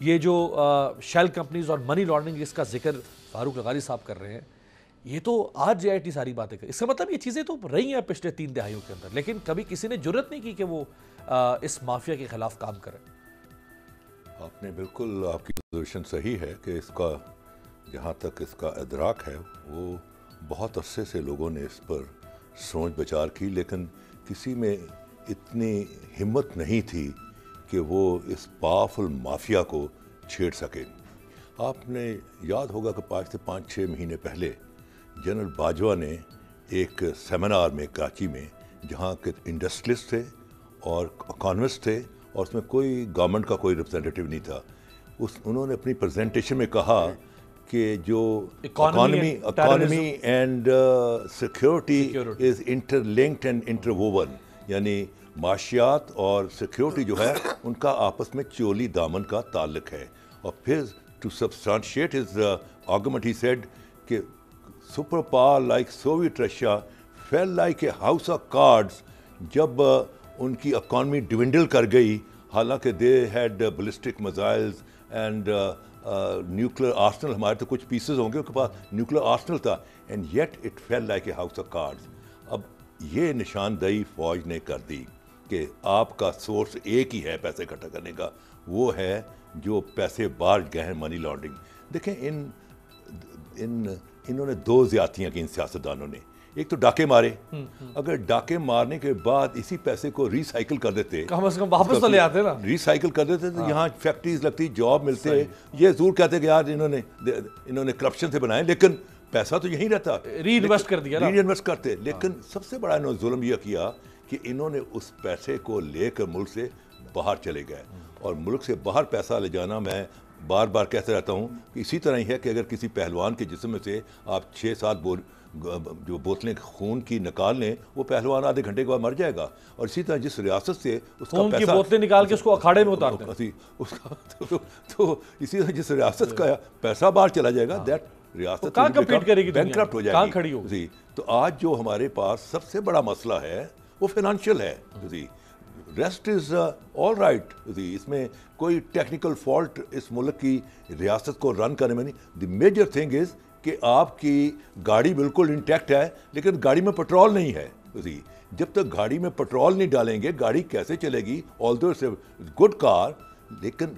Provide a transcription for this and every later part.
یہ جو shell companies اور منی لانڈرنگ جس کا ذکر فاروق لغاری صاحب کر رہے ہیں، یہ تو آج جے آئی ٹی ساری باتیں کر، اس کا مطلب یہ چیزیں تو رہی ہیں پچھلے 3 دہائیوں کے اندر، لیکن کبھی کسی نے جرت نہیں کی کہ وہ اس مافیا کے خلاف کام کرے. آپ نے بالکل، آپ کی پوزیشن صحیح ہے کہ اس کا جہاں تک اس کا ادراک ہے وہ بہت عرصے سے لوگوں نے اس پر سوچ بچار کی، لیکن کسی میں اتنی ہمت نہیں تھی کہ وہ اس پاورفل مافیا کو چھیڑ سکے. آپ نے یاد ہوگا کہ 5 سے 5-6 مہینے پہلے جنرل باجوہ نے ایک سیمینار میں کراچی میں، جہاں کے انڈسٹریلسٹ تھے اور اکانومسٹ تھے اور اس میں کوئی گورنمنٹ کا کوئی ریپرزینٹیٹیو نہیں تھا، انہوں نے اپنی پریزنٹیشن میں کہا کہ جو economy and security is interlinked and interwoven, یعنی معاشیات اور سیکیورٹی جو ہے ان کا آپس میں چولی دامن کا تعلق ہے. اور پھر to substantiate his argument he said کہ super power like Soviet Russia fell like a house of cards جب ان کی اکانومی ڈوینڈل کر گئی، حالانکہ they had ballistic missiles and nuclear arsenal, ہمارے تو کچھ پیسز ہوں گے ان کے پاس نیوکلیر آرسنل تھا، and yet it fell like a house of cards. اب یہ نشاندہی فوج نے کر دی کہ آپ کا سورس ایک ہی ہے پیسے اکٹھا کرنے کا، وہ ہے جو پیسے باہر گئے ہیں، منی لانڈرنگ. دیکھیں انہوں نے 2 زیادتیاں کی ان سیاستدانوں نے. ایک تو ڈاکے مارے، اگر ڈاکے مارنے کے بعد اسی پیسے کو ری سائیکل کر دیتے، کم از کم واپس تو لے آتے نا، ری سائیکل کر دیتے تو یہاں فیکٹریز لگتی، جاب ملتے. یہ ضرور کہتے کہ یار انہوں نے کرپشن سے بنائے، لیکن پیسہ تو یہیں رہتا، ری انویسٹ کر دیا، ری انویسٹ کرتے. لیکن سب سے بڑا انہوں نے ظلم یہ کیا کہ انہوں نے اس پیسے کو لے کر ملک سے باہر چلے گئے. اور ملک سے باہر پیسہ لے جانا، میں بار بار کہتے رہتا ہوں کہ اسی طرح ہی ہے کہ اگر کسی پہلوان کے جسم میں سے آپ 6-7 جو بوتلیں خون کی نکال لیں، وہ پہلوان آدھے گھنٹے کے بعد مر جائے گا. اور اسی طرح جس ریاست سے اس کا خون کی پیسہ بوتلیں نکال کے اس کو اکھاڑے میں اتارتے ہیں، تو اسی طرح جس ریاست کا پیسہ باہر چلا جائے گا، دیٹ ریاست کہاں کمپیٹ کرے گی، بینکرپٹ ہو جائے گی، کہاں کھڑی ہوگی. جی تو آج جو ہمارے پاس سب سے بڑا مسئلہ ہے وہ فائنانشیل ہے. جی ریسٹ از آل رائٹ. جی اس میں کوئی ٹیکنیکل فالٹ اس ملک کی ریاست کو رن کرنے میں نہیں. دی میجر تھنگ از کہ آپ کی گاڑی بالکل انٹیکٹ ہے لیکن گاڑی میں پیٹرول نہیں ہے. جی جب تک گاڑی میں پیٹرول نہیں ڈالیں گے گاڑی کیسے چلے گی؟ آلدو اٹس اے گڈ کار، لیکن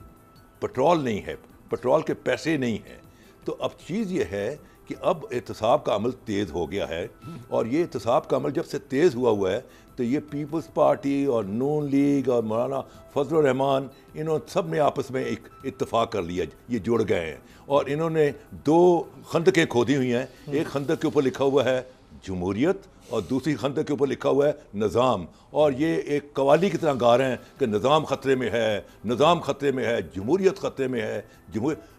پیٹرول نہیں ہے، پیٹرول کے پیسے نہیں ہیں. تو اب چیز یہ ہے کہ اب احتساب کا عمل تیز ہو گیا ہے، اور یہ احتساب کا عمل جب سے تیز ہوا ہے تو یہ پیپلز پارٹی اور نون لیگ اور مولانا فضل الرحمان انہوں سب نے آپس میں ایک اتفاق کر لیا، یہ جڑ گئے ہیں اور انہوں نے 2 خندقیں کھودی ہوئی ہیں. ایک خندق کے اوپر لکھا ہوا ہے جمہوریت اور دوسری خندق کے اوپر لکھا ہوا ہے نظام، اور یہ ایک قوالی کی طرح گا رہے ہیں کہ نظام خطرے میں ہے، نظام خطرے میں ہے، جمہوریت خطرے میں ہے.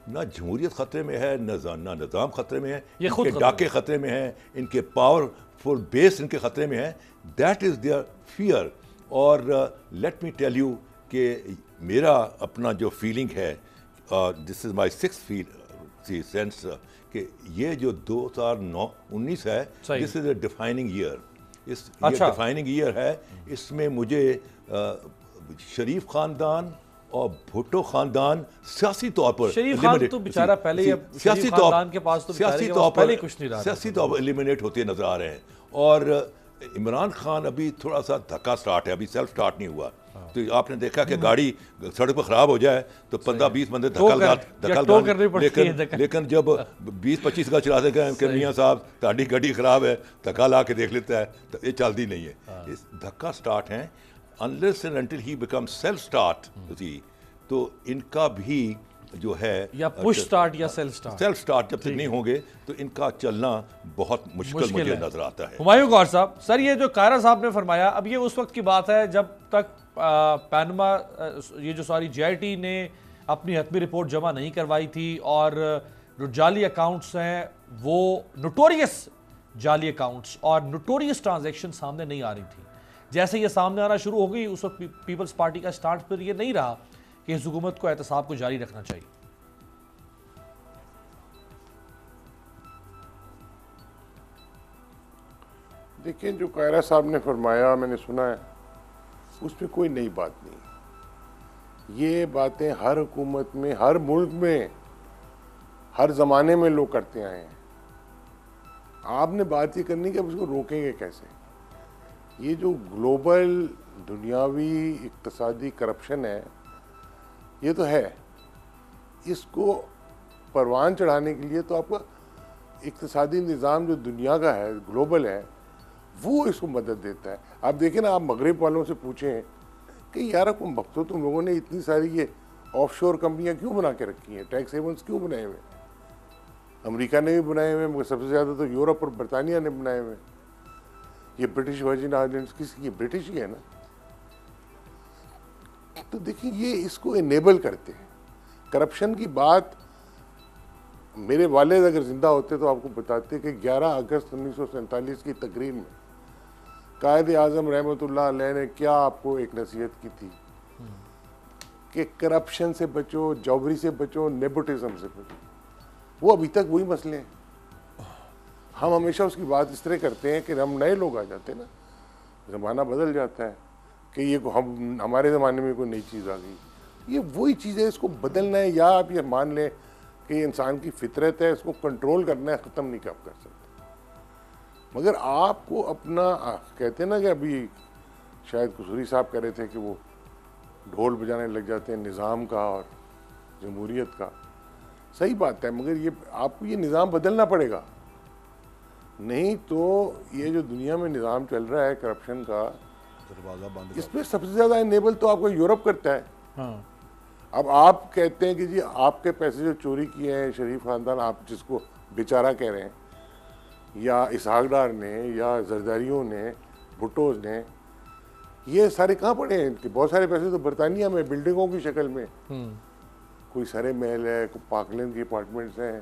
نہ جمہوریت خطرے میں ہے، نہ نظام خطرے میں ہے، ان کے ڈاکے خطرے میں ہیں، ان کے پاور فل بیس ان کے خطرے میں ہے. That is their fair. اور لیٹ می ٹیل یو کہ میرا اپنا جو فیلنگ ہے، دس از مائی 6th سینس، کہ یہ جو 2019 ہے دس از اے ڈیفائننگ ایئر. اس ڈیفائننگ ایئر ہے. اس میں مجھے شریف خاندان اور بھٹو خاندان سیاسی طور پر شریف خان تو بیچارہ پہلے سیاسی طور کے پاس تو سیاسی طور پر کچھ نہیں رہا، سیاسی طور پر ایلیمنیٹ ہوتے نظر آ رہے ہیں. اور عمران خان ابھی تھوڑا سا دھکا سٹارٹ ہے، ابھی سیلف سٹارٹ نہیں ہوا. تو آپ نے دیکھا کہ گاڑی سڑک پر خراب ہو جائے تو 15-20 بندے لیکن جب 20-25 کا چلاتے گئے کہ میاں صاحب تاڑی گاڑی خراب ہے، دھکا لا کے دیکھ لیتا ہے، تو یہ چلتی نہیں ہے. دھکا سٹارٹ ہیں unless and until he becomes self start. تو ان کا بھی جو ہے یا پش سٹارٹ یا سیلف سٹارٹ جب تک نہیں ہوں گے تو ان کا چلنا بہت مشکل مجھے نظر آتا ہے. ہمایوں غور صاحب، سر یہ جو قائرہ صاحب نے فرمایا، اب یہ اس وقت کی بات ہے جب تک پینما یہ جو ساری جے آئی ٹی نے اپنی حتمی رپورٹ جمع نہیں کروائی تھی اور جو جعلی اکاؤنٹس ہیں وہ نوٹوریس جعلی اکاؤنٹس اور نوٹوریس ٹرانزیکشن سامنے نہیں آ رہی تھی. جیسے یہ سامنے آنا شروع ہو گئی اس وقت پیپلز پارٹی کا سٹانس پھر یہ نہیں رہا کہ اس حکومت کو احتساب کو جاری رکھنا چاہیے. دیکھیں جو قائرہ صاحب نے فرمایا میں نے سنا ہے، اس پہ کوئی نئی بات نہیں. یہ باتیں ہر حکومت میں، ہر ملک میں، ہر زمانے میں لوگ کرتے آئے ہیں. آپ نے بات یہ کرنی کہ اب اس کو روکیں گے کیسے. یہ جو گلوبل دنیاوی اقتصادی کرپشن ہے یہ تو ہے، اس کو پروان چڑھانے کے لیے تو آپ کا اقتصادی نظام جو دنیا کا ہے، گلوبل ہے، وہ اس کو مدد دیتا ہے. آپ دیکھیں نا، آپ مغرب والوں سے پوچھیں کہ یار تو تم لوگوں نے اتنی ساری یہ آف شور کمپنیاں کیوں بنا کے رکھی ہیں، ٹیکس ہیونس کیوں بنائے ہوئے. امریکہ نے بھی بنائے ہوئے، مگر سب سے زیادہ تو یورپ اور برطانیہ نے بنائے ہوئے. یہ برٹش ورجن آئلینڈز کس کی؟ برٹش ہی ہے نا. تو دیکھیں یہ اس کو انیبل کرتے ہیں. کرپشن کی بات میرے والد اگر زندہ ہوتے تو آپ کو بتاتے کہ 11 اگست 1947 کی تقریر میں قائد اعظم رحمۃ اللہ علیہ نے کیا آپ کو ایک نصیحت کی تھی کہ کرپشن سے بچو، جوبری سے بچو، نیپوٹزم سے بچو. وہ ابھی تک وہی مسئلے ہیں. ہم ہمیشہ اس کی بات اس طرح کرتے ہیں کہ ہم نئے لوگ آ جاتے ہیں نا، زمانہ بدل جاتا ہے کہ یہ ہمارے زمانے میں کوئی نئی چیز آ گئی. یہ وہی چیز ہے، اس کو بدلنا ہے. یا آپ یہ مان لیں کہ یہ انسان کی فطرت ہے، اس کو کنٹرول کرنا ہے، ختم نہیں کر سکتے. مگر آپ کو اپنا کہتے ہیں نا کہ ابھی شاید قصوری صاحب کہہ رہے تھے کہ وہ ڈھول بجانے لگ جاتے ہیں نظام کا اور جمہوریت کا. صحیح بات ہے، مگر یہ آپ کو یہ نظام بدلنا پڑے گا. نہیں تو یہ جو دنیا میں نظام چل رہا ہے کرپشن کا، اس پہ سب سے زیادہ انیبل تو آپ کو یورپ کرتا ہے. اب آپ کہتے ہیں کہ جی آپ کے پیسے جو چوری کیے ہیں شریف خاندان، آپ جس کو بیچارہ کہہ رہے ہیں، یا اسحاق ڈار نے، یا زرداریوں نے، بھٹوز نے، یہ سارے کہاں پڑے ہیں؟ ان کے بہت سارے پیسے تو برطانیہ میں بلڈنگوں کی شکل میں، کوئی سرے محل ہے، کوئی پارکلینڈ کی اپارٹمنٹس ہیں،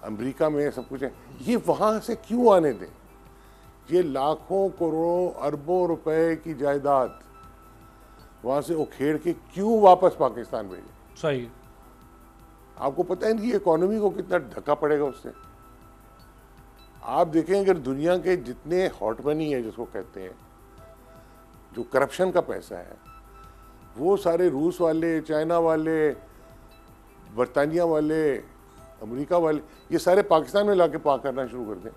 امریکہ میں سب کچھ ہے. یہ وہاں سے کیوں آنے دیں؟ یہ لاکھوں کروڑوں اربوں روپے کی جائیداد وہاں سے اکھیڑ کے کیوں واپس پاکستان بھیجیں؟ صحیح. آپ کو پتہ ہے ان کی اکانومی کو کتنا دھکا پڑے گا اس سے. آپ دیکھیں اگر دنیا کے جتنے ہاٹ منی ہے جس کو کہتے ہیں، جو کرپشن کا پیسہ ہے، وہ سارے روس والے، چائنا والے، برطانیہ والے، امریکہ والے، یہ سارے پاکستان میں لا کے پاک کرنا شروع کر دیں،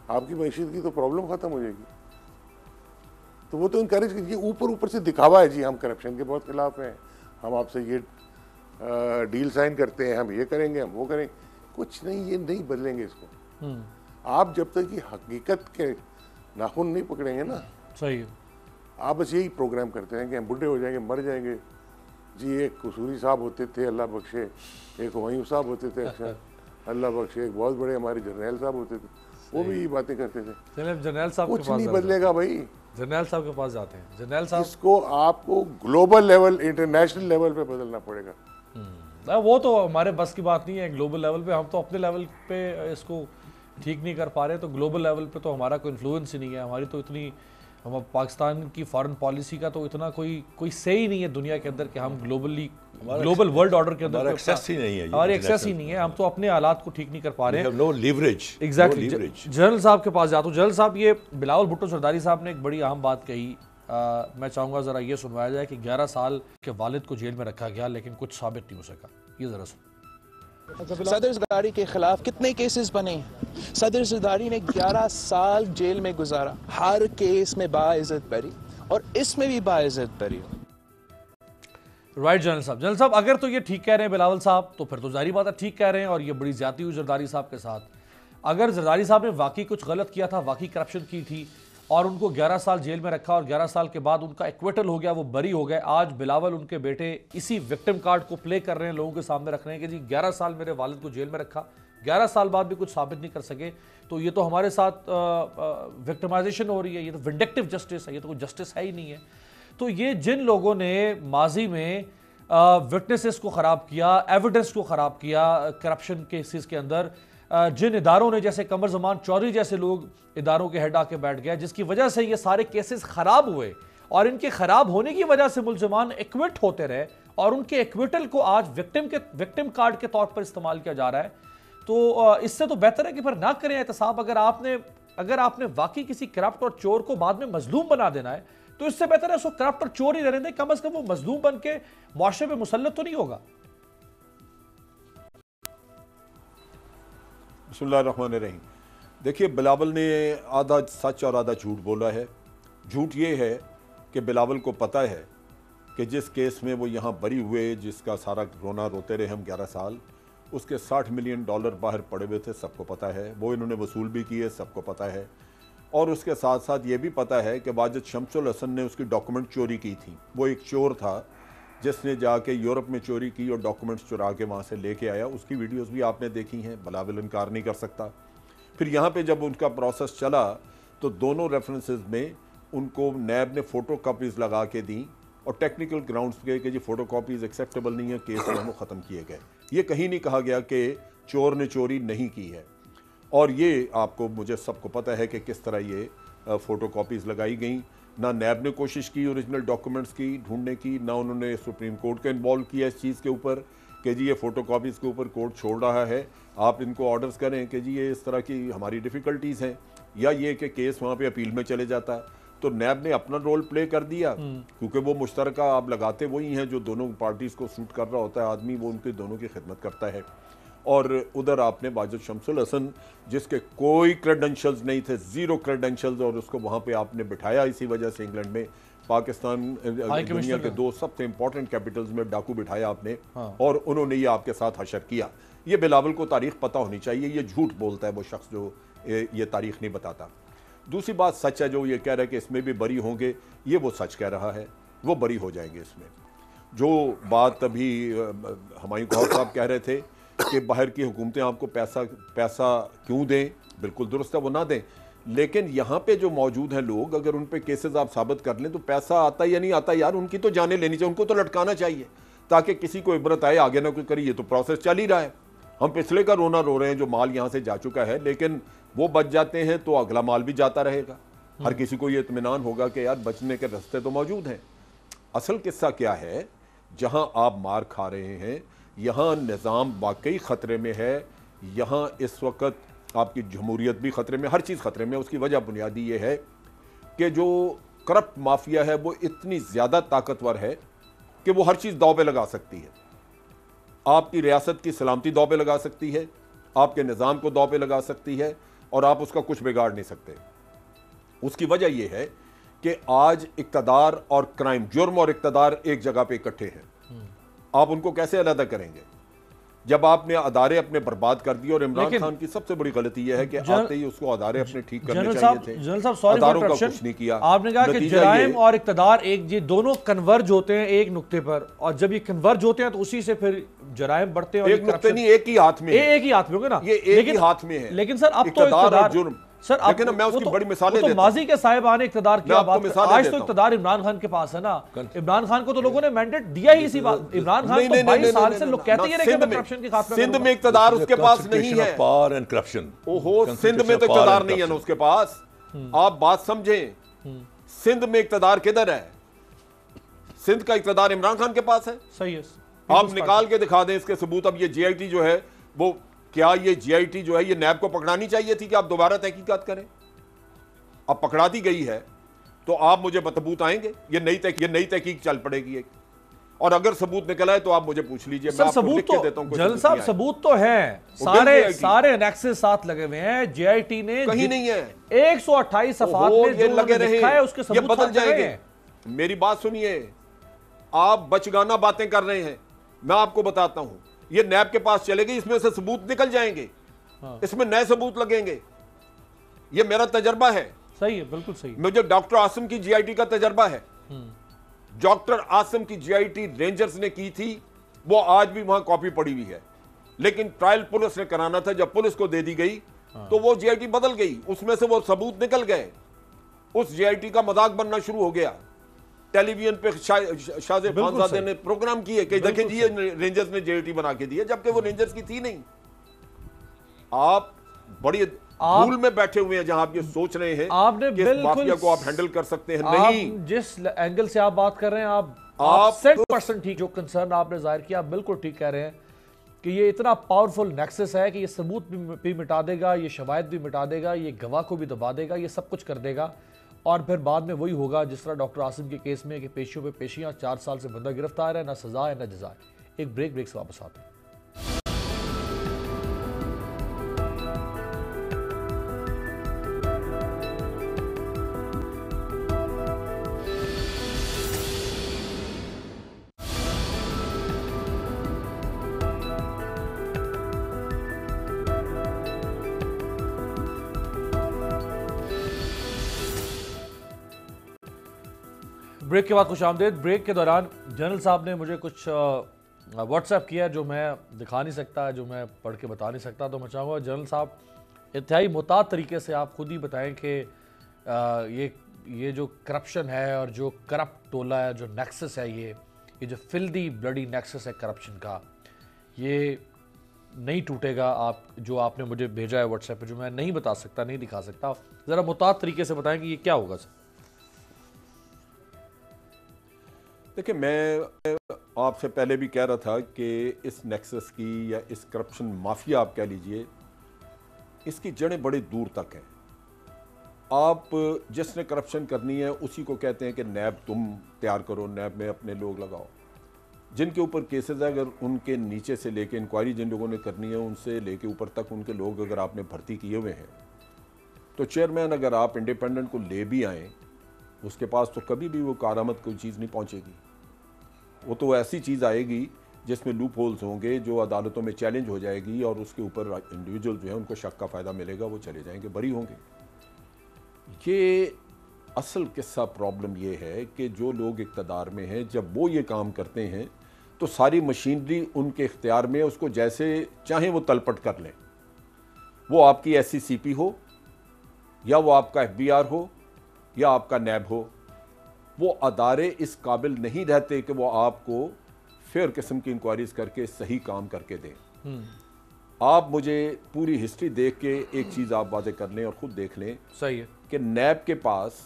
آپ کی معیشت کی تو پرابلم ختم ہو جائے گی. تو وہ تو انکریج کیجیے. اوپر سے دکھاوا ہے جی ہم کرپشن کے بہت خلاف ہیں، ہم آپ سے یہ ڈیل سائن کرتے ہیں، ہم یہ کریں گے، ہم وہ کریں گے. کچھ نہیں، یہ نہیں بدلیں گے اس کو. آپ جب تک یہ حقیقت کے ناخن نہیں پکڑیں گے نا. صحیح. آپ بس یہی پروگرام کرتے ہیں کہ ہم بڈھے ہو جائیں گے، مر جائیں گے. جی ایک قصوری صاحب ہوتے تھے، اللہ بخشے، ایک ہمایوں صاحب ہوتے تھے، اکثر اللہ بخشے، ایک بہت بڑے ہمارے جرنیل صاحب ہوتے تھے، وہ بھی یہی باتیں کرتے تھے. جرنیل صاحب کچھ نہیں بدلے گا بھائی. جرنیل صاحب کے پاس جاتے ہیں. جرنیل صاحب اس کو آپ کو گلوبل لیول، انٹرنیشنل لیول پہ بدلنا پڑے گا. وہ تو ہمارے بس کی بات نہیں ہے. گلوبل لیول پہ ہم تو اپنے لیول پہ اس کو ٹھیک نہیں کر پا رہے، تو گلوبل لیول پہ تو ہمارا کوئی انفلوئنس ہی نہیں ہے. ہماری تو اتنی، ہم پاکستان کی فارن پالیسی کا تو اتنا کوئی سے ہی نہیں ہے دنیا کے اندر کہ ہم گلوبل ورلڈ آرڈر کے اندر ایکسیس ہی نہیں ہے. ہماری ایکسیس ہی نہیں ہے. ہم تو اپنے حالات کو ٹھیک نہیں کر پا رہے ہیں. نو لیوریج. ایگزیکٹلی. جنرل صاحب کے پاس جاتا ہوں. جنرل صاحب، یہ بلاول بھٹو زرداری صاحب نے ایک بڑی اہم بات کہی، میں چاہوں گا ذرا یہ سنوایا جائے کہ 11 سال کے والد کو جیل میں رکھا گیا لیکن کچھ ثابت نہیں ہو سکا. یہ ذرا سن. صدر زرداری کے خلاف کتنے کیسز بنے ہیں؟ صدر زرداری نے 11 سال جیل میں گزارا، ہر کیس میں باعزت بری، اور اس میں بھی باعزت بری. رائٹ جنرل صاحب، اگر تو یہ ٹھیک کہہ رہے ہیں بلاول صاحب تو پھر تو ظاہری بات ہے ٹھیک کہہ رہے ہیں، اور یہ بڑی زیادتی ہوئی زرداری صاحب کے ساتھ. اگر زرداری صاحب نے واقعی کچھ غلط کیا تھا، واقعی کرپشن کی تھی، اور ان کو 11 سال جیل میں رکھا، اور 11 سال کے بعد ان کا ایکویٹل ہو گیا، وہ بری ہو گئے، آج بلاول ان کے بیٹے اسی وکٹم کارڈ کو پلے کر رہے ہیں، لوگوں کے سامنے رکھ رہے ہیں کہ جی 11 سال میرے والد کو جیل میں رکھا، 11 سال بعد بھی کچھ ثابت نہیں کر سکے، تو یہ تو ہمارے ساتھ وکٹمائزیشن ہو رہی ہے، یہ تو ونڈکٹیو جسٹس ہے، یہ تو کوئی جسٹس ہے ہی نہیں ہے. تو یہ جن لوگوں نے ماضی میں وٹنسز کو خراب کیا، ایویڈنس کو خراب کیا کرپشن کیسز کے اندر، جن اداروں نے، جیسے قمر زمان چودھری جیسے لوگ اداروں کے ہیڈ آ کے بیٹھ گیا، جس کی وجہ سے یہ سارے کیسز خراب ہوئے، اور ان کے خراب ہونے کی وجہ سے ملزمان ایکوٹ ہوتے رہے، اور ان کے ایکویٹل کو آج وکٹم کارڈ کے طور پر استعمال کیا جا رہا ہے. تو اس سے تو بہتر ہے کہ پھر نہ کریں احتساب. اگر آپ نے واقعی کسی کرپٹ اور چور کو بعد میں مظلوم بنا دینا ہے تو اس سے بہتر ہے اس کو کرپٹ اور چور ہی رہنے دیں, کم از کم وہ مظلوم بن کے معاشرے پہ مسلط تو نہیں ہوگا. بسم اللہ الرحمن الرحیم. دیکھیے بلاول نے آدھا سچ اور آدھا جھوٹ بولا ہے. جھوٹ یہ ہے کہ بلاول کو پتہ ہے کہ جس کیس میں وہ یہاں بری ہوئے, جس کا سارا رونا روتے رہے ہم 11 سال, اس کے $60 ملین باہر پڑے ہوئے تھے, سب کو پتہ ہے. وہ انہوں نے وصول بھی کیے, سب کو پتہ ہے. اور اس کے ساتھ ساتھ یہ بھی پتہ ہے کہ واجد شمس الحسن نے اس کی ڈاکومنٹ چوری کی تھی. وہ ایک چور تھا جس نے جا کے یورپ میں چوری کی اور ڈاکومنٹس چرا کے وہاں سے لے کے آیا. اس کی ویڈیوز بھی آپ نے دیکھی ہیں, بلاول انکار نہیں کر سکتا. پھر یہاں پہ جب ان کا پروسیس چلا تو دونوں ریفرنسز میں ان کو نیب نے فوٹو کاپیز لگا کے دیں اور ٹیکنیکل گراؤنڈز پہ کہ جی فوٹو کاپیز ایکسیپٹیبل نہیں ہے, کیس میں وہ ختم کیے گئے. یہ کہیں نہیں کہا گیا کہ چور نے چوری نہیں کی ہے. اور یہ آپ کو مجھے سب کو پتہ ہے کہ کس طرح یہ فوٹو کاپیز لگائی گئیں. نہ نیب نے کوشش کی اوریجنل ڈاکومنٹس کی ڈھونڈنے کی, نہ انہوں نے سپریم کورٹ کو انوالو کیا اس چیز کے اوپر کہ جی یہ فوٹو کاپیز کے اوپر کورٹ چھوڑ رہا ہے, آپ ان کو آرڈرز کریں کہ جی یہ اس طرح کی ہماری ڈیفیکلٹیز ہیں, یا یہ کہ کیس وہاں پہ اپیل میں چلے جاتا. تو نیب نے اپنا رول پلے کر دیا کیونکہ وہ مشترکہ آپ لگاتے وہی ہیں جو دونوں پارٹیز کو سوٹ کر رہا ہوتا ہے آدمی, وہ ان کے دونوں کی خدمت کرتا ہے. اور ادھر آپ نے واجد شمس الحسن جس کے کوئی کریڈنشلز نہیں تھے, زیرو کریڈنشلز, اور اس کو وہاں پہ آپ نے بٹھایا اسی وجہ سے انگلینڈ میں, پاکستان دنیا کے 2 سب سے امپورٹنٹ کیپٹلز میں ڈاکو بٹھایا آپ نے, اور انہوں نے یہ آپ کے ساتھ حشر کیا. یہ بلاول کو تاریخ پتہ ہونی چاہیے, یہ جھوٹ بولتا ہے وہ شخص جو یہ تاریخ نہیں بتاتا. دوسری بات سچ ہے جو یہ کہہ رہا ہے کہ اس میں بھی بری ہوں گے, یہ وہ سچ کہہ رہا ہے, وہ بری ہو جائیں گے اس میں. جو بات ابھی ہمایوں گوہر صاحب کہہ رہے تھے کہ باہر کی حکومتیں آپ کو پیسہ کیوں دیں, بالکل درست ہے وہ نہ دیں, لیکن یہاں پہ جو موجود ہیں لوگ اگر ان پہ کیسز آپ ثابت کر لیں تو پیسہ آتا یا نہیں آتا, یار ان کی تو جانیں لینی چاہیے, ان کو تو لٹکانا چاہیے تاکہ کسی کو عبرت آئے, آگے نہ کوئی کری. یہ تو پروسیس چل ہی رہا ہے. ہم پچھلے کا رونا رو رہے ہیں جو مال یہاں سے جا چکا ہے, لیکن وہ بچ جاتے ہیں تو اگلا مال بھی جاتا رہے گا. ہر کسی کو یہ اطمینان ہوگا کہ یار بچنے کے راستے تو موجود ہیں. اصل قصہ کیا ہے, جہاں آپ مار کھا رہے ہیں یہاں نظام واقعی خطرے میں ہے, یہاں اس وقت آپ کی جمہوریت بھی خطرے میں, ہر چیز خطرے میں. اس کی وجہ بنیادی یہ ہے کہ جو کرپٹ مافیا ہے وہ اتنی زیادہ طاقتور ہے کہ وہ ہر چیز داؤ پہ لگا سکتی ہے. آپ کی ریاست کی سلامتی داؤ پہ لگا سکتی ہے, آپ کے نظام کو داؤ پہ لگا سکتی ہے, اور آپ اس کا کچھ بگاڑ نہیں سکتے. اس کی وجہ یہ ہے کہ آج اقتدار اور کرائم, جرم اور اقتدار ایک جگہ پہ اکٹھے ہیں. آپ ان کو کیسے علیحدہ کریں گے جب آپ نے ادارے اپنے برباد کر دیے؟ اور عمران خان کی سب سے بڑی غلطی یہ ہے کہ آتے ہی اس کو ادارے اپنے ٹھیک کرنے چاہیے تھے, جنرل صاحب سوری اداروں کا کچھ نہیں کیا. آپ نے کہا کہ جرائم اور اقتدار ایک یہ دونوں کنورج ہوتے ہیں ایک نقطے پر, اور جب یہ کنورج ہوتے ہیں تو اسی سے پھر جرائم بڑھتے ہیں. ایک نقطے نہیں, ایک ہی ہاتھ میں, ایک ہی ہاتھ میں ہوگا نا, یہ ایک ہی ہاتھ میں ہے. لیکن سر اب تو اقتدار اور جرم, سر لیکن میں اس کی بڑی مثالیں دیتا ہوں. ماضی کے صاحبان اقتدار کی بات, آج تو اقتدار عمران خان کے پاس ہے نا. عمران خان کو تو لوگوں نے مینڈیٹ دیا ہی اسی بات. عمران خان تو 22 سال سے لوگ کہتے ہی رہے کہ میں کرپشن کے خاتمے سندھ میں اقتدار اس کے پاس نہیں ہے. اوہو, سندھ میں تو اقتدار نہیں ہے نا اس کے پاس. آپ بات سمجھیں, سندھ میں اقتدار کدھر ہے؟ سندھ کا اقتدار عمران خان کے پاس ہے. صحیح ہے, آپ نکال کے دکھا دیں اس کے ثبوت. اب یہ جی آئی ٹی جو ہے وہ, کیا یہ جی آئی ٹی جو ہے یہ نیب کو پکڑانی چاہیے تھی کہ آپ دوبارہ تحقیقات کریں؟ اب پکڑا دی گئی ہے تو آپ مجھے ثبوت آئیں گے, یہ نئی تحقیق چل پڑے گی ایک, اور اگر ثبوت نکل آئے تو آپ مجھے پوچھ لیجئے, میں آپ کو لکھ کے دیتا ہوں. جنرل صاحب ثبوت تو ہیں, سارے انیکسز ساتھ لگے ہوئے ہیں. جے آئی ٹی نے کہیں نہیں ہے, 128 صفحات میں جو لگے لکھا ہے اس کے ثبوت بدل جائیں گے. میری بات سنیے, آپ بچگانہ باتیں کر رہے ہیں. میں آپ کو بتاتا ہوں, یہ نیب کے پاس چلے گی, اس میں سے ثبوت نکل جائیں گے, اس میں نئے ثبوت لگیں گے. یہ میرا تجربہ ہے. صحیح ہے, بالکل صحیح. مجھے ڈاکٹر عاصم کی جی آئی ٹی کا تجربہ ہے. ڈاکٹر عاصم کی جی آئی ٹی رینجرز نے کی تھی, وہ آج بھی وہاں کاپی پڑی ہوئی ہے, لیکن ٹرائل پولیس نے کرانا تھا. جب پولیس کو دے دی گئی تو وہ جی آئی ٹی بدل گئی, اس میں سے وہ ثبوت نکل گئے. اس جی آئی ٹی کا مذاق بننا شروع ہو گیا. ٹیلی ویژن پہ شاہزاد خانزادے نے پروگرام کیے کہ دیکھیں جی رینجرز نے جی آئی ٹی بنا کے دی ہے, جبکہ وہ رینجرز کی تھی نہیں. آپ بڑی بھول میں بیٹھے ہوئے ہیں جہاں آپ یہ سوچ رہے ہیں کہ اس مافیا کو آپ ہینڈل کر سکتے ہیں. نہیں, جس اینگل سے آپ بات کر رہے ہیں آپ 100% ٹھیک, جو کنسرن آپ نے ظاہر کیا بالکل ٹھیک کہہ رہے ہیں کہ یہ اتنا پاورفل نیکسس ہے کہ یہ ثبوت بھی مٹا دے گا, یہ شواہد بھی مٹا دے گا, یہ گواہ کو بھی دبا دے گا, یہ سب کچھ کر دے گا. اور پھر بعد میں وہی ہوگا جس طرح ڈاکٹر عاصم کے کیس میں کہ پیشیوں پہ پیشیاں، 4 سال سے بندہ گرفتار ہے، نہ سزا ہے نہ جزا ہے. ایک بریک سے واپس آتے ہیں. بریک کے بعد خوش آمدید. بریک کے دوران جنرل صاحب نے مجھے کچھ واٹس ایپ کیا جو میں دکھا نہیں سکتا، جو میں پڑھ کے بتا نہیں سکتا. تو میں چاہوں گا جنرل صاحب انتہائی محتاط طریقے سے آپ خود ہی بتائیں کہ یہ جو کرپشن ہے اور جو کرپٹ ٹولہ ہے، جو نیکسس ہے، یہ جو فلدی بلڈی نیکسس ہے کرپشن کا، یہ نہیں ٹوٹے گا. جو آپ نے مجھے بھیجا ہے واٹس ایپ پہ، جو میں نہیں بتا سکتا، نہیں دکھا سکتا، ذرا محتاط طریقے سے بتائیں کہ یہ کیا ہوگا سر. دیکھیں، میں آپ سے پہلے بھی کہہ رہا تھا کہ اس نیکسس کی یا اس کرپشن مافیا آپ کہہ لیجئے، اس کی جڑیں بڑے دور تک ہیں. آپ جس نے کرپشن کرنی ہے اسی کو کہتے ہیں کہ نیب تم تیار کرو، نیب میں اپنے لوگ لگاؤ. جن کے اوپر کیسز ہیں، اگر ان کے نیچے سے لے کے انکوائری جن لوگوں نے کرنی ہے ان سے لے کے اوپر تک ان کے لوگ اگر آپ نے بھرتی کیے ہوئے ہیں، تو چیئرمین اگر آپ انڈیپینڈنٹ کو لے بھی آئیں، اس کے پاس تو کبھی بھی وہ کارآمد کوئی چیز نہیں پہنچے گی. وہ تو ایسی چیز آئے گی جس میں لوپ ہولز ہوں گے، جو عدالتوں میں چیلنج ہو جائے گی، اور اس کے اوپر انڈیویجول جو ہیں ان کو شک کا فائدہ ملے گا، وہ چلے جائیں گے، بری ہوں گے. یہ اصل قصہ پرابلم یہ ہے کہ جو لوگ اقتدار میں ہیں، جب وہ یہ کام کرتے ہیں تو ساری مشینری ان کے اختیار میں، اس کو جیسے چاہیں وہ تلپٹ کر لیں. وہ آپ کی ایس سی سی پی ہو، یا وہ آپ کا ایف بی آر ہو، یا آپ کا نیب ہو، وہ ادارے اس قابل نہیں رہتے کہ وہ آپ کو فیئر قسم کی انکوائریز کر کے صحیح کام کر کے دیں. آپ مجھے پوری ہسٹری دیکھ کے ایک چیز آپ واضح کر لیں اور خود دیکھ لیں، صحیح ہے کہ نیب کے پاس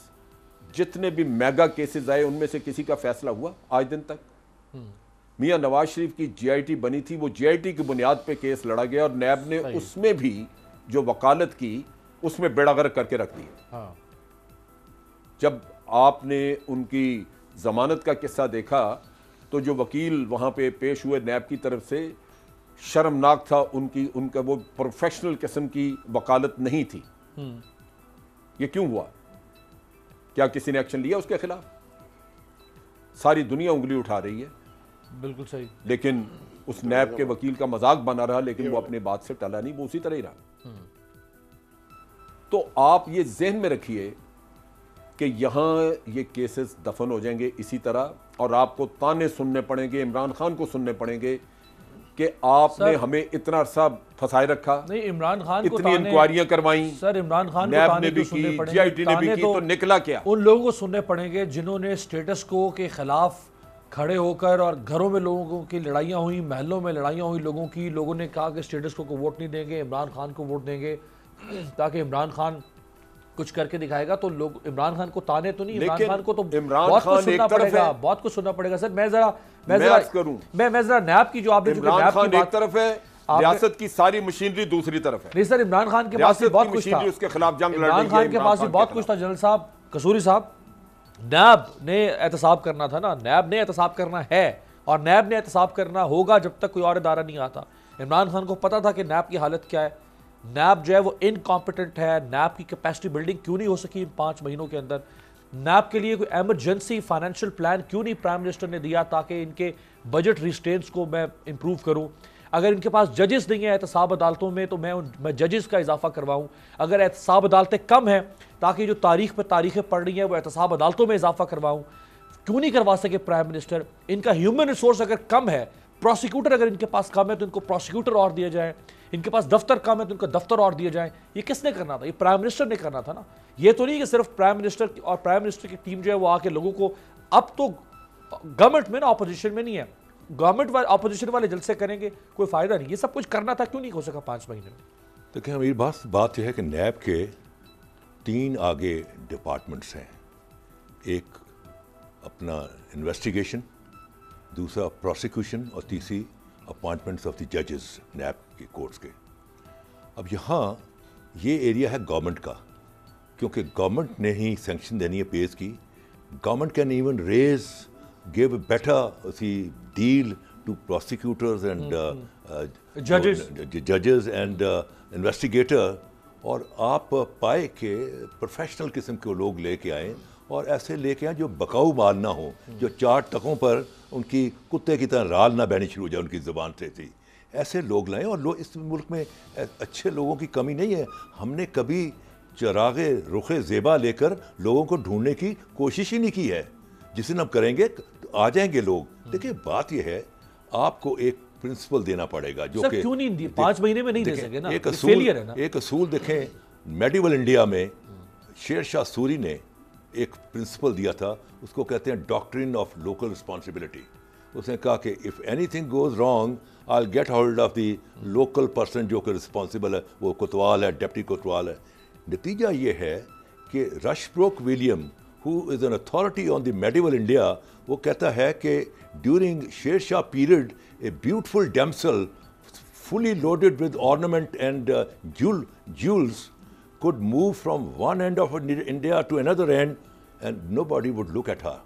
جتنے بھی میگا کیسز آئے ان میں سے کسی کا فیصلہ ہوا آج دن تک؟ میاں نواز شریف کی جی آئی ٹی بنی تھی، وہ جی آئی ٹی کی بنیاد پہ کیس لڑا گیا، اور نیب نے اس میں بھی جو وکالت کی اس میں بیڑا غرق کر کے رکھ دیا. جب آپ نے ان کی ضمانت کا قصہ دیکھا تو جو وکیل وہاں پہ پیش ہوئے نیب کی طرف سے، شرمناک تھا. ان کا وہ پروفیشنل قسم کی وکالت نہیں تھی. یہ کیوں ہوا؟ کیا کسی نے ایکشن لیا اس کے خلاف؟ ساری دنیا انگلی اٹھا رہی ہے. بالکل صحیح. لیکن اس نیب کے وکیل کا مذاق بنا رہا، لیکن وہ اپنے بات سے ٹلا نہیں، وہ اسی طرح ہی رہا. تو آپ یہ ذہن میں رکھیے کہ یہاں یہ کیسز دفن ہو جائیں گے اسی طرح، اور آپ کو تانے سننے پڑیں گے، عمران خان کو سننے پڑیں گے کہ آپ نے ہمیں اتنا عرصہ پھنسائے رکھا. نہیں، عمران خان کو اتنی انکوائریاں کروائیں سر، عمران خان کو نیب نے بھی کی، جی آئی ٹی نے بھی کی، تو نکلا کیا؟ ان لوگوں کو سننے پڑیں گے جنہوں نے سٹیٹس کو کے خلاف کھڑے ہو کر، اور گھروں میں لوگوں کی لڑائیاں ہوئی، محلوں میں لڑائیاں ہوئی لوگوں نے کہا کہ سٹیٹس کو ووٹ نہیں دیں گے، عمران خان کو ووٹ دیں گے تاکہ عمران خان کچھ کر کے دکھائے گا. تو لوگ عمران خان کو تانے تو نہیں، عمران خان کو تو بہت کچھ سننا پڑے گا، بہت کچھ سننا پڑے گا. سر میں ذرا نیب کی جو آپ نے عمران خان ایک طرف ہے، ریاست کی ساری مشینری دوسری طرف ہے. نہیں سر، عمران خان کے پاس بہت کچھ تھا، اس کے خلاف جنگ لڑنے عمران خان کے پاس بھی بہت کچھ تھا. جنرل صاحب، قصوری صاحب، نیب نے احتساب کرنا تھا نا، نیب نے احتساب کرنا ہے، اور نیب نے احتساب کرنا ہوگا جب تک کوئی اور ادارہ نہیں آتا. عمران خان کو پتا تھا کہ نیب کی حالت کیا ہے. نیب جو ہے وہ انکمپیٹنٹ ہے. نیب کی کیپیسٹی بلڈنگ کیوں نہیں ہو سکی ان 5 مہینوں کے اندر؟ نیب کے لیے کوئی ایمرجنسی فائنینشیل پلان کیوں نہیں پرائم منسٹر نے دیا تاکہ ان کے بجٹ ریسٹینٹس کو میں امپروو کروں؟ اگر ان کے پاس ججز نہیں ہیں احتساب عدالتوں میں تو میں ججز کا اضافہ کرواؤں. اگر احتساب عدالتیں کم ہیں تاکہ جو تاریخ پہ تاریخیں پڑھ رہی ہیں وہ احتساب عدالتوں میں اضافہ کرواؤں. کیوں نہیں کروا سکے پرائم منسٹر؟ ان کا ہیومن ریسورس اگر کم ہے، پروسیکیوٹر اگر ان کے پاس کم ہے تو ان کو پروسیکیوٹر اور دیا جائے، ان کے پاس دفتر کم ہے تو ان کا دفتر اور دیا جائے. یہ کس نے کرنا تھا؟ یہ پرائم منسٹر نے کرنا تھا نا. یہ تو نہیں کہ صرف پرائم منسٹر اور پرائم منسٹر کی ٹیم جو ہے وہ آ کے لوگوں کو، اب تو گورنمنٹ میں نا اپوزیشن میں نہیں ہے، گورنمنٹ اپوزیشن والے جلسے کریں گے، کوئی فائدہ نہیں. یہ سب کچھ کرنا تھا، کیوں نہیں ہو سکا 5 مہینے میں؟ دیکھیں امیر، بات یہ ہے کہ نیب کے 3 آگے ڈپارٹمنٹس ہیں. ایک اپنا انویسٹیگیشن، دوسرا پروسیکیوشن، اور تیسری اپوائنٹمنٹس آف دی ججز نیب کی کورٹس کے. اب یہاں یہ ایریا ہے گورنمنٹ کا، کیونکہ گورنمنٹ نے ہی سینکشن دینی ہے پیز کی. Government can even raise give a better deal to prosecutors and judges and investigator, اور آپ پائے کہ پروفیشنل قسم کے لوگ لے کے آئیں اور ایسے لے کے آئیں جو بکاؤ مال نہ ہوں, جو 4 ٹکوں پر ان کی کتے کی طرح رال نہ بہنی شروع ہو جائے ان کی زبان سے تھی. ایسے لوگ لائیں. اور لوگ اس ملک میں اچھے لوگوں کی کمی نہیں ہے. ہم نے کبھی چراغ رخ زیبا لے کر لوگوں کو ڈھونڈنے کی کوشش ہی نہیں کی ہے. جس دن ہم کریں گے تو آ جائیں گے لوگ. دیکھیں بات یہ ہے, آپ کو ایک پرنسپل دینا پڑے گا جو کہ کیوں نہیں 5 مہینے میں نہیں دے سکے نا, ایک اصول دیکھیں. میڈیول انڈیا میں شیر شاہ سوری نے ایک پرنسپل دیا تھا, اس کو کہتے ہیں ڈاکٹرن آف لوکل رسپانسبلٹی. اس نے کہا کہ if anything goes wrong I get hold of the local person جو کہ رسپانسبل ہے, وہ کوتوال ہے, ڈپٹی کوتوال ہے. نتیجہ یہ ہے کہ رشبروک William who is an authority on the medieval India, وہ کہتا ہے کہ during Sher Shah period a beautiful damsel fully loaded with ornament and jewels could move from one end of India to another end and nobody would look at her.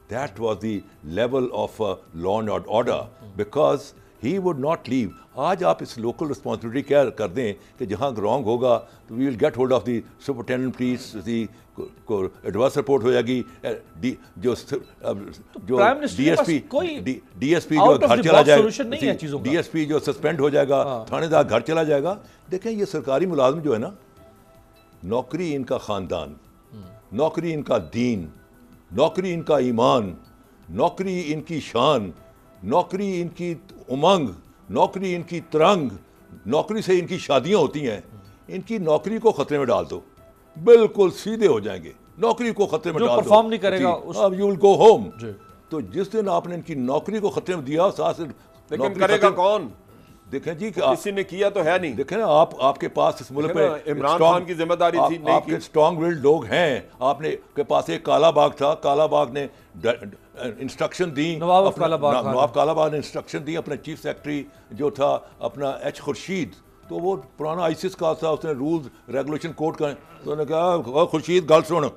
That was the level of law and order because he would not leave. آج آپ اس local responsibility کیا کر دیں کہ جہاں wrong ہوگا تو we will get hold of the superintendent police, کو ایڈوانس رپورٹ ہو جائے گی. جو ڈی ایس پی جو گھر چلا جائے گا, ڈی ایس پی جو سسپینڈ ہو جائے گا, تھانے دار گھر چلا جائے گا. دیکھیں یہ سرکاری ملازم جو ہے نا, نوکری ان کا خاندان, نوکری ان کا دین, نوکری ان کا ایمان, نوکری ان کی شان, نوکری ان کی امنگ, نوکری ان کی ترنگ, نوکری سے ان کی شادیاں ہوتی ہیں. ان کی نوکری کو خطرے میں ڈال دو, بالکل سیدھے ہو جائیں گے. نوکری کو خطرے میں ڈال دو, پرفارم نہیں کرے گا یو ول گو ہوم. تو جس دن آپ نے ان کی نوکری کو خطرے میں دیا, ساتھ لیکن کرے گا کون؟ دیکھیں جی کسی نے کیا تو ہے نہیں. دیکھیں نا آپ کے پاس اس ملک میں عمران خان کی ذمہ داری تھی, آپ کے اسٹرانگ ولڈ لوگ ہیں. آپ نے کے پاس ایک کالا باغ تھا, کالا باغ نے انسٹرکشن دی, نواب کالا باغ نے انسٹرکشن دی اپنے چیف سیکرٹری جو تھا اپنا ایچ خورشید. تو وہ پرانا آئیسس کا تھا, اس نے رولز ریگولیشن کوڈ کا, تو انہوں نے کہا خورشید گل سن,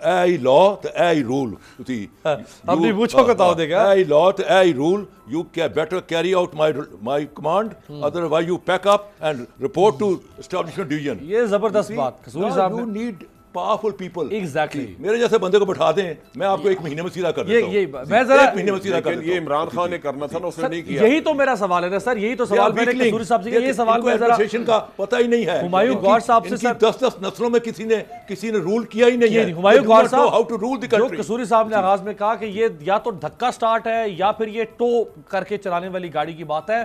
اے لا تو اے رول تھی, اپنی پوچھو کو تاؤ دے گا, اے لا تو اے role, you better carry out my command, otherwise you pack up and report to establishment division. یہ زبردست بات قصوری صاحب, you need powerful people. Exactly. میرے جیسے بندے کو بٹھا دیں, میں آپ کو 1 مہینے میں سیدھا کر دیتا ہوں. میں ذرا 1 مہینے میں سیدھا کر دیتا ہوں. یہ عمران خان نے کرنا تھا نا, اس نے نہیں کیا. یہی تو میرا سوال ہے نا سر, یہی تو سوال میں نے قصوری صاحب سے کیا. یہ سوال میں ذرا ایڈمنسٹریشن کا پتہ ہی نہیں ہے. ہمایوں غور صاحب سے سر 10 نسلوں میں کسی نے رول کیا ہی نہیں ہے. ہمایوں غور صاحب how to rule the country. جو قصوری صاحب نے آغاز میں کہا کہ یہ یا تو دھکا سٹارٹ ہے یا پھر یہ ٹو کر کے چلانے والی گاڑی کی بات ہے.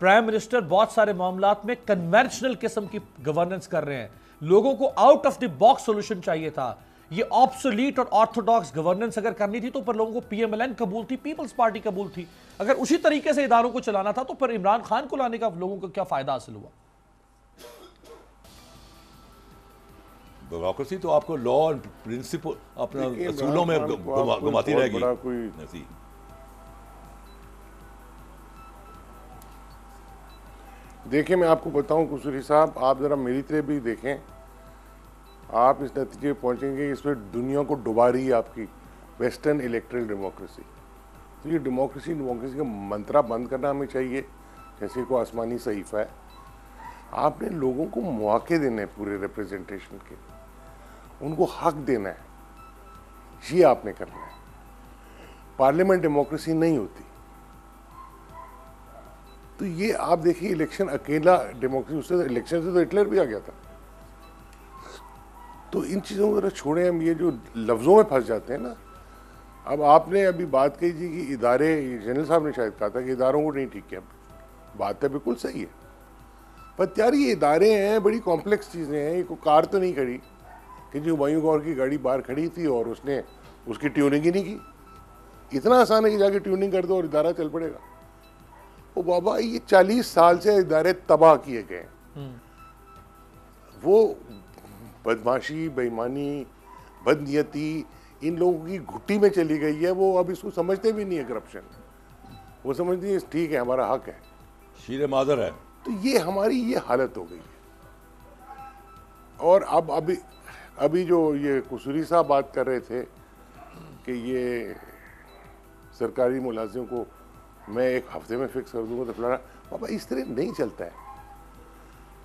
پرائم منسٹر بہت سارے معاملات میں کنونشنل قسم کی گورننس کر رہے ہیں. لوگوں کو out of the box solution چاہیے تھا. یہ آبسولیٹ اور آرتھوڈاکس گورننس اگر کرنی تھی تو پر لوگوں کو پی ایم ایل این قبول تھی, پیپلز پارٹی قبول تھی. اگر اسی طریقے سے اداروں کو چلانا تھا تو پھر عمران خان کو لانے کا لوگوں کو کیا فائدہ حاصل ہوا؟ بیوروکریسی تو آپ کو لا اور پرنسپل اپنا اصولوں میں گھماتی رہے گی. دیکھیں میں آپ کو بتاؤں قصوری صاحب, آپ ذرا میری طرح بھی دیکھیں, آپ اس نتیجے پہنچیں گے اس پہ دنیا کو ڈبا رہی ہے آپ کی ویسٹرن الیکٹرل ڈیموکریسی. تو یہ ڈیموکریسی کا منترا بند کرنا ہمیں چاہیے, جیسے کوئی آسمانی صحیفہ ہے. آپ نے لوگوں کو مواقع دینے پورے ریپریزنٹیشن کے, ان کو حق دینا ہے, یہ آپ نے کرنا ہے. پارلیمنٹ ڈیموکریسی نہیں ہوتی. تو یہ آپ دیکھیے الیکشن اکیلا ڈیموکریسی, اس سے الیکشن سے تو ہٹلر بھی آ گیا تھا. تو ان چیزوں کو ذرا چھوڑیں, ہم یہ جو لفظوں میں پھنس جاتے ہیں نا. اب آپ نے ابھی بات کہی جی کہ ادارے, جنرل صاحب نے شاید کہا تھا کہ اداروں کو نہیں ٹھیک کیا. بات ہے بالکل صحیح ہے, پر یار یہ ادارے ہیں, بڑی کمپلیکس چیزیں ہیں. یہ کوئی کار تو نہیں کھڑی کہ جو ہمایوں غور کی گاڑی باہر کھڑی تھی اور اس نے اس کی ٹیوننگ ہی نہیں کی. اتنا آسان ہے کہ جا کے ٹیوننگ کر دو اور ادارہ چل پڑے گا. او بابا, یہ 40 سال سے ادارے تباہ کیے گئے. وہ بدماشی, بےایمانی, بدنیتی ان لوگوں کی گھٹی میں چلی گئی ہے. وہ اب اس کو سمجھتے بھی نہیں ہے کرپشن. وہ سمجھتے ہیں ٹھیک ہے ہمارا حق ہے, شیر معذر ہے. تو یہ ہماری یہ حالت ہو گئی ہے. اور اب ابھی جو یہ قصوری صاحب بات کر رہے تھے کہ یہ سرکاری ملازم کو میں ایک ہفتے میں فکس کر دوں گا تو فلانا، بابا اس طرح نہیں چلتا ہے.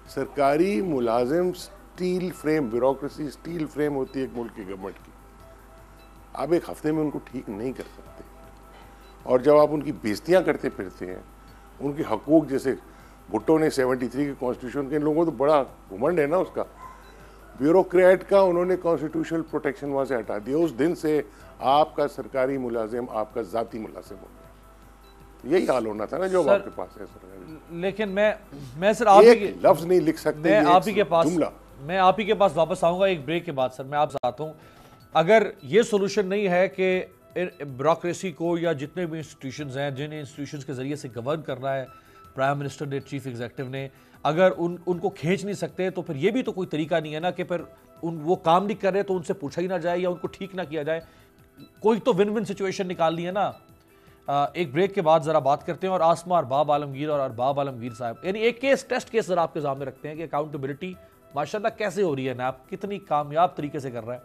سرکاری ملازم steel frame, bureaucracy steel frame ہوتی ہے ایک ملک کی گورنمنٹ کی. آپ ایک ہفتے میں ان کو ٹھیک نہیں کر سکتے. اور جب آپ ان کی بےزتیاں کرتے پھرتے ہیں، ان کے حقوق، جیسے بھٹو نے 73 کے کانسٹیٹیوشن کے، ان لوگوں کو تو بڑا گھمنڈ ہے نا اس کا، بیوروکریٹ کا، انہوں نے کانسٹیٹیوشنل پروٹیکشن وہاں سے ہٹا دیا. اس دن سے آپ کا سرکاری ملازم آپ کا ذاتی ملازم ہو گیا. یہی حال ہونا تھا نا جو آپ کے پاس ہے سرکاری. لیکن میں سر آپ ایک لفظ نہیں لکھ سکتے، میں آپ ہی کے پاس جملہ. میں آپ ہی کے پاس واپس آؤں گا ایک بریک کے بعد. سر میں آپ سے آتا ہوں، اگر یہ سولوشن نہیں ہے کہ بیوروکریسی کو یا جتنے بھی انسٹیٹیوشنز ہیں، جن انسٹیٹیوشنز کے ذریعے سے گورن کرنا ہے پرائم منسٹر نے، چیف ایگزیکٹو نے، اگر ان کو کھینچ نہیں سکتے تو پھر یہ بھی تو کوئی طریقہ نہیں ہے نا کہ پھر وہ کام نہیں کر رہے تو ان سے پوچھا ہی نہ جائے یا ان کو ٹھیک نہ کیا جائے. کوئی تو ون ون سچویشن نکالنی ہے نا. ایک بریک کے بعد ذرا بات کرتے ہیں اور آسما ارباب عالمگیر اور ارباب عالمگیر صاحب، یعنی ایک ٹیسٹ کیس ذرا آپ کے سامنے رکھتے ہیں کہ اکاؤنٹیبلٹی ماشاءاللہ کیسے ہو رہی ہے نیب، کتنی کامیاب طریقے سے کر رہا ہے.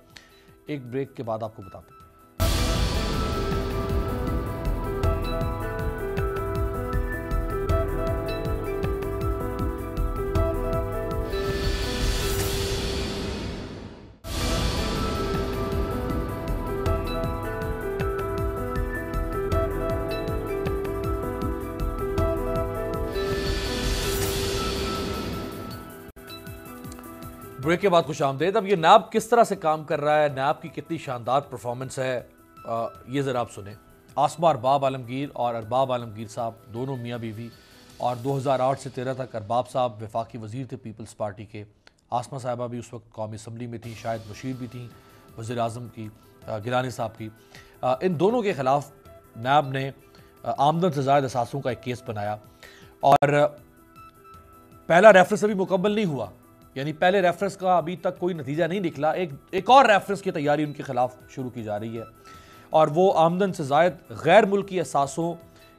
ایک بریک کے بعد آپ کو بتاتے ہیں. بریک کے بعد خوش آمدید. اب یہ نیب کس طرح سے کام کر رہا ہے، نیب کی کتنی شاندار پرفارمنس ہے، یہ ذرا آپ سنیں. آسما ارباب عالمگیر اور ارباب عالمگیر صاحب دونوں میاں بیوی، اور 2008 سے 13 تک ارباب صاحب وفاقی وزیر تھے پیپلز پارٹی کے. آسما صاحبہ بھی اس وقت قومی اسمبلی میں تھیں، شاید مشیر بھی تھیں وزیر اعظم کی، گیلانی صاحب کی. ان دونوں کے خلاف نیب نے آمدن سے زائد اثاثوں کا ایک کیس بنایا، اور پہلا ریفرنس ابھی مکمل نہیں ہوا، یعنی پہلے ریفرنس کا ابھی تک کوئی نتیجہ نہیں نکلا. ایک اور ریفرنس کی تیاری ان کے خلاف شروع کی جا رہی ہے، اور وہ آمدن سے زائد غیر ملکی اثاثوں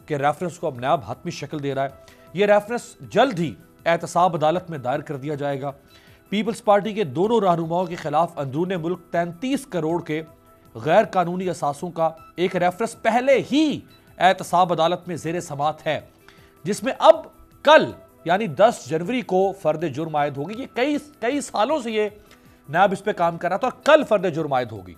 کے ریفرنس کو اب نیب حتمی شکل دے رہا ہے. یہ ریفرنس جلد ہی احتساب عدالت میں دائر کر دیا جائے گا. پیپلز پارٹی کے دونوں رہنماؤں کے خلاف اندرون ملک 33 کروڑ کے غیر قانونی اثاثوں کا ایک ریفرنس پہلے ہی احتساب عدالت میں زیر سماعت ہے، جس میں اب کل یعنی 10 جنوری کو فرد جرم عائد ہوگی. یہ کئی سالوں سے یہ نیب اس پہ کام کر رہا تھا، اور کل فرد جرم عائد ہوگی.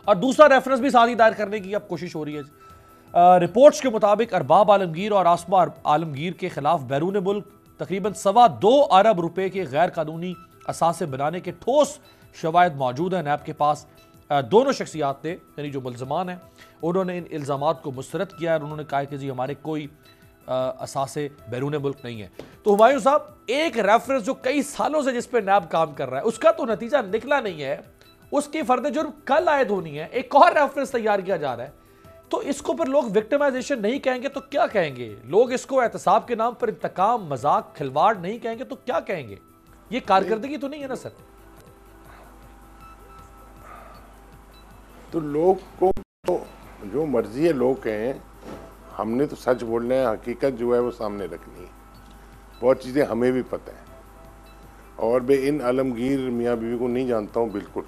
اور دوسرا ریفرنس بھی ساتھ ہی دائر کرنے کی اب کوشش ہو رہی ہے. رپورٹس کے مطابق ارباب عالمگیر اور آسما عالمگیر کے خلاف بیرون ملک تقریباً 2.25 ارب روپے کے غیر قانونی اثاثے بنانے کے ٹھوس شواہد موجود ہیں نیب کے پاس. دونوں شخصیات نے، یعنی جو ملزمان ہیں، انہوں نے ان الزامات کو مسترد کیا اور انہوں نے کہا کہ جی ہمارے کوئی اثاثے بیرون ملک نہیں ہے. تو ہمایوں صاحب، ایک ریفرنس جو کئی سالوں سے جس پہ نیب کام کر رہا ہے اس کا تو نتیجہ نکلا نہیں ہے، اس کی فرد جرم کل عائد ہونی ہے، ایک اور ریفرنس تیار کیا جا رہا ہے. تو اس کو پھر لوگ وکٹمائزیشن نہیں کہیں گے تو کیا کہیں گے؟ لوگ اس کو احتساب کے نام پر انتقام، مذاق، کھلواڑ نہیں کہیں گے تو کیا کہیں گے؟ یہ کارکردگی تو نہیں ہے نا سر؟ تو لوگ کو جو مرضی ہے لوگ کہیں، ہم نے تو سچ بولنا ہے، حقیقت جو ہے وہ سامنے رکھنی ہے. بہت چیزیں ہمیں بھی پتہ ہیں، اور میں ان عالمگیر میاں بیوی کو نہیں جانتا ہوں بالکل،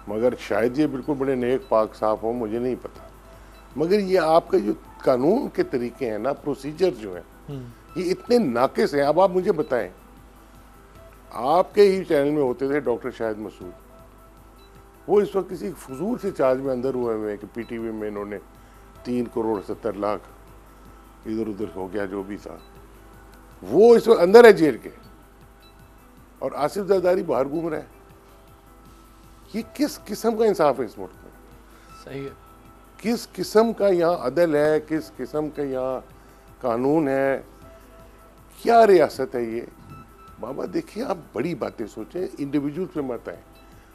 مگر شاید یہ بالکل بڑے نیک پاک صاف ہوں، مجھے نہیں پتہ. مگر یہ آپ کا جو قانون کے طریقے ہیں نا، پروسیجر جو ہیں، یہ اتنے ناقص ہیں. اب آپ مجھے بتائیں، آپ کے ہی چینل میں ہوتے تھے ڈاکٹر شاہد مسعود، وہ اس وقت کسی فضول سے چارج میں اندر ہوئے ہیں کہ پی ٹی وی میں انہوں نے 3 کروڑ 70 لاکھ ادھر ادھر ہو گیا جو بھی تھا، وہ اس وقت اندر ہے جیل کے، اور آصف زرداری باہر گھوم رہا ہے. یہ کس قسم کا انصاف ہے اس ملک میں؟ صحیح ہے. کس قسم کا یہاں عدل ہے، کس قسم کا یہاں قانون ہے، کیا ریاست ہے یہ؟ بابا دیکھیے، آپ بڑی باتیں سوچیں، انڈیویجول پہ مت آئیں.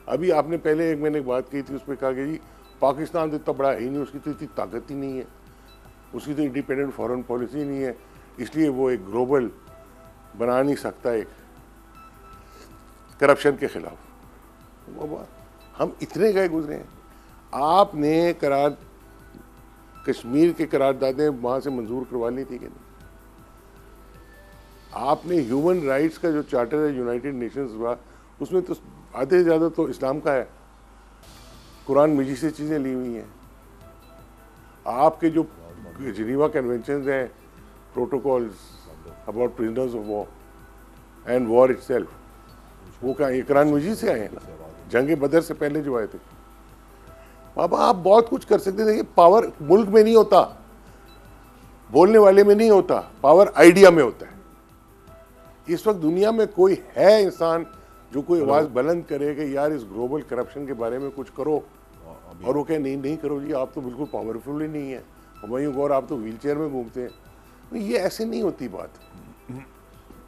ابھی آپ نے پہلے ایک میں نے بات کی تھی، اس پہ کہا کہ جی پاکستان تو اتنا بڑا ہی نہیں، اس کی تو اتنی طاقت ہی نہیں ہے، اس کی تو انڈیپینڈنٹ فارن پالیسی نہیں ہے، اس لیے وہ ایک گلوبل بنا نہیں سکتا ایک کرپشن کے خلاف. بابا ہم اتنے گئے گزرے ہیں. آپ نے کشمیر کے قراردادیں وہاں سے منظور کروا لی تھی کہ نہیں؟ آپ نے ہیومن رائٹس کا جو چارٹر ہے یونائٹڈ نیشنز ہوا، اس میں تو آدھے سے زیادہ تو اسلام کا ہے, قرآن مجید سے چیزیں لی ہوئی ہیں. آپ کے جو جنیوا کنونشنز ہیں, protocols about prisoners of war and war itself, وہ کیا یہ قرآن مجید سے آئے ہیں نا, جنگ بدر سے پہلے جو آئے تھے. بابا آپ بہت کچھ کر سکتے تھے. پاور ملک میں نہیں ہوتا, بولنے والے میں نہیں ہوتا, پاور آئیڈیا میں ہوتا ہے. اس وقت دنیا میں کوئی ہے انسان جو کوئی آواز بلند کرے کہ یار اس گلوبل کرپشن کے بارے میں کچھ کرو, اور وہ کہ نہیں کرو جی, آپ تو بالکل پاورفل ہی نہیں ہیں, ہمایوں غور آپ تو ویل چیئر میں گھومتے ہیں. یہ ایسے نہیں ہوتی بات.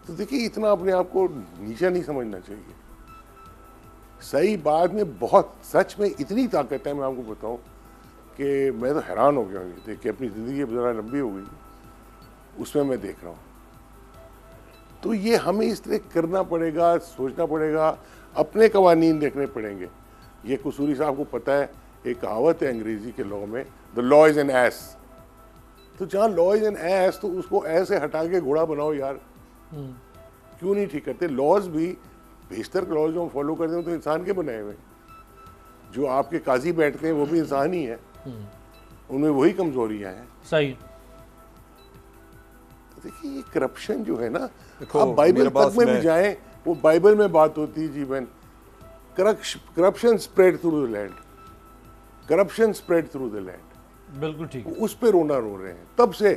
تو دیکھیے اتنا اپنے آپ کو نیچا نہیں سمجھنا چاہیے. صحیح بات میں بہت سچ میں اتنی طاقت ہے, میں آپ کو بتاؤں کہ میں تو حیران ہو گیا ہوں یہ دیکھ کے. اپنی زندگی ذرا لمبی ہو گئی, اس میں دیکھ رہا ہوں. تو یہ ہمیں اس طرح کرنا پڑے گا, سوچنا پڑے گا, اپنے قوانین دیکھنے پڑیں گے. یہ قصوری صاحب کو پتہ ہے, ایک کہاوت ہے انگریزی کے لاء میں, the law is an ass. تو جہاں law is an ass تو اس کو ایسے ہٹا کے گھوڑا بناؤ یار. کیوں نہیں ٹھیک کرتے؟ لاز بھی بیشتر لاز جو ہم فالو کرتے ہیں تو انسان کے بنائے ہوئے. جو آپ کے قاضی بیٹھتے ہیں وہ بھی انسان ہی ہیں, ان میں وہی کمزوریاں ہیں. صحیح. دیکھیے یہ کرپشن جو ہے نا, آپ بائبل تک میں بھی جائیں, وہ بائبل میں بات ہوتی ہے given corruption spread through the land, corruption spread through the land. بالکل ٹھیک. اس پہ رونا رو رہے ہیں تب سے.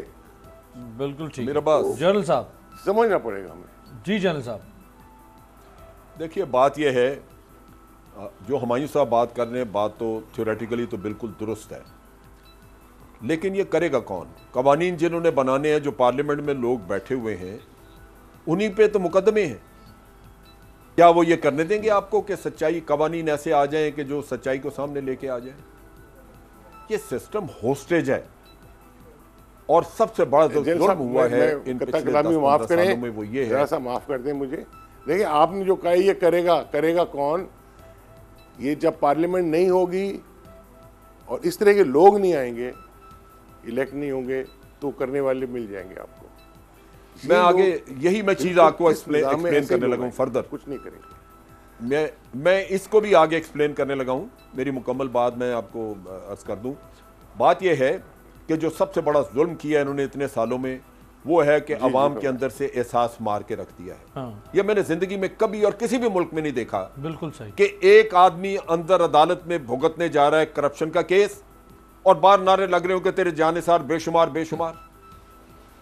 بالکل ٹھیک. میرا باس جنرل صاحب سمجھنا پڑے گا ہمیں. جی جنرل صاحب. دیکھیے بات یہ ہے, جو ہمایوں صاحب بات کر رہے ہیں, بات تو تھیوریٹیکلی تو بالکل درست ہے, لیکن یہ کرے گا کون؟ قوانین جنہوں نے بنانے ہیں, جو پارلیمنٹ میں لوگ بیٹھے ہوئے ہیں, انہی پہ تو مقدمے ہیں. کیا وہ یہ کرنے دیں گے آپ کو کہ سچائی قوانین ایسے آ جائیں کہ جو سچائی کو سامنے لے کے آ جائیں؟ یہ سسٹم ہوسٹیج ہے, اور سب سے بڑا جو ظلم ہوا ہے ان پچھلے 10-15 سالوں میں وہ یہ ہے. ذرا سا معاف کر دیں مجھے. دیکھیں آپ نے جو کہا یہ کرے گا کون؟ یہ جب پارلیمنٹ نہیں ہوگی اور اس طرح کے لوگ نہیں آئیں گے, الیکٹ نہیں ہوں گے, تو کرنے والے مل جائیں گے آپ کو. میں آگے یہی میں چیز آپ کو ایکسپلین کرنے لگا ہوں فردر. کچھ نہیں کریں گے. میں اس کو بھی آگے ایکسپلین کرنے لگا ہوں. میری مکمل بات میں آپ کو عرض کر دوں. بات یہ ہے کہ جو سب سے بڑا ظلم کیا انہوں نے اتنے سالوں میں, وہ ہے کہ عوام کے اندر سے احساس مار کے رکھ دیا ہے. یہ میں نے زندگی میں کبھی اور کسی بھی ملک میں نہیں دیکھا. بالکل صحیح. کہ ایک آدمی اندر عدالت میں بھگتنے جا رہا ہے کرپشن کا کیس, اور باہر نعرے لگ رہے ہوں کہ تیرے جانثار بے شمار بے شمار,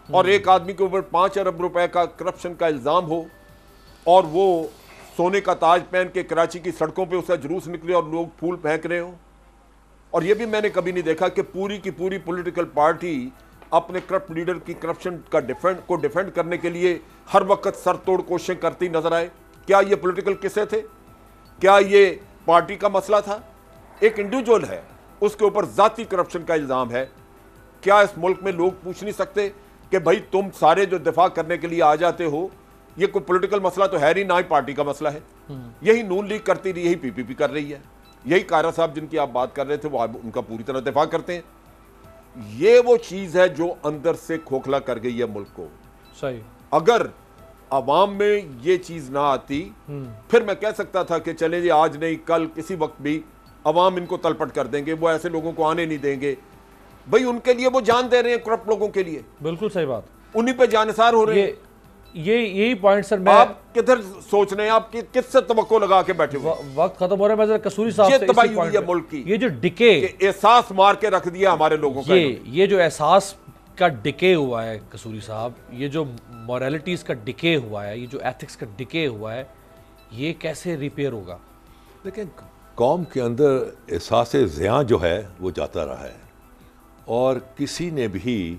اور ایک آدمی کے اوپر 5 ارب روپے کا کرپشن کا الزام ہو, اور وہ سونے کا تاج پہن کے کراچی کی سڑکوں پہ اس کا جلوس نکلے اور لوگ پھول پھینک رہے ہوں. اور یہ بھی میں نے کبھی نہیں دیکھا کہ پوری کی پوری پولیٹیکل پارٹی اپنے کرپٹ لیڈر کی کرپشن کا ڈیفینڈ کرنے کے لیے ہر وقت سر توڑ کوششیں کرتی نظر آئے. کیا یہ پولیٹیکل قصے تھے؟ کیا یہ پارٹی کا مسئلہ تھا؟ ایک انڈیویجول ہے, اس کے اوپر ذاتی کرپشن کا الزام ہے. کیا اس ملک میں لوگ پوچھ نہیں سکتے کہ بھائی تم سارے جو دفاع کرنے کے لیے آ جاتے ہو, یہ کوئی پولیٹیکل مسئلہ تو ہے نہیں, نہ ہی پارٹی کا مسئلہ ہے. یہی نون لیگ کرتی رہی, یہی پی کر رہی ہے. یہی قائرہ صاحب جن کی آپ بات کر رہے تھے, وہ ان کا پوری طرح دفاع کرتے ہیں. یہ وہ چیز ہے جو اندر سے کھوکھلا کر گئی ہے ملک کو. صحیح. اگر عوام میں یہ چیز نہ آتی, پھر میں کہہ سکتا تھا کہ چلیں جی آج نہیں کل کسی وقت بھی عوام ان کو تلپٹ کر دیں گے, وہ ایسے لوگوں کو آنے نہیں دیں گے. بھئی ان کے لیے وہ جان دے رہے ہیں کرپٹ لوگوں کے لیے. بالکل صحیح بات. انہی پہ جانثار ہو رہے ہیں. یہی پوائنٹ سر میں, آپ کدھر سوچ رہے ہیں, آپ کس سے توقع لگا کے بیٹھے ہوئے؟ وقت ختم ہو رہا ہے. میں ذرا قصوری صاحب سے یہ تباہی ہوئی ہے ملک کی, یہ جو ڈکے, احساس مار کے رکھ دیا ہمارے لوگوں کا. یہ جو احساس کا ڈکے ہوا ہے قصوری صاحب, یہ جو مورالٹیز کا ڈکے ہوا ہے, یہ جو ایتھکس کا ڈکے ہوا ہے, یہ کیسے ریپیئر ہوگا؟ لیکن قوم کے اندر احساس زیاں جو ہے وہ جاتا رہا ہے, اور کسی نے بھی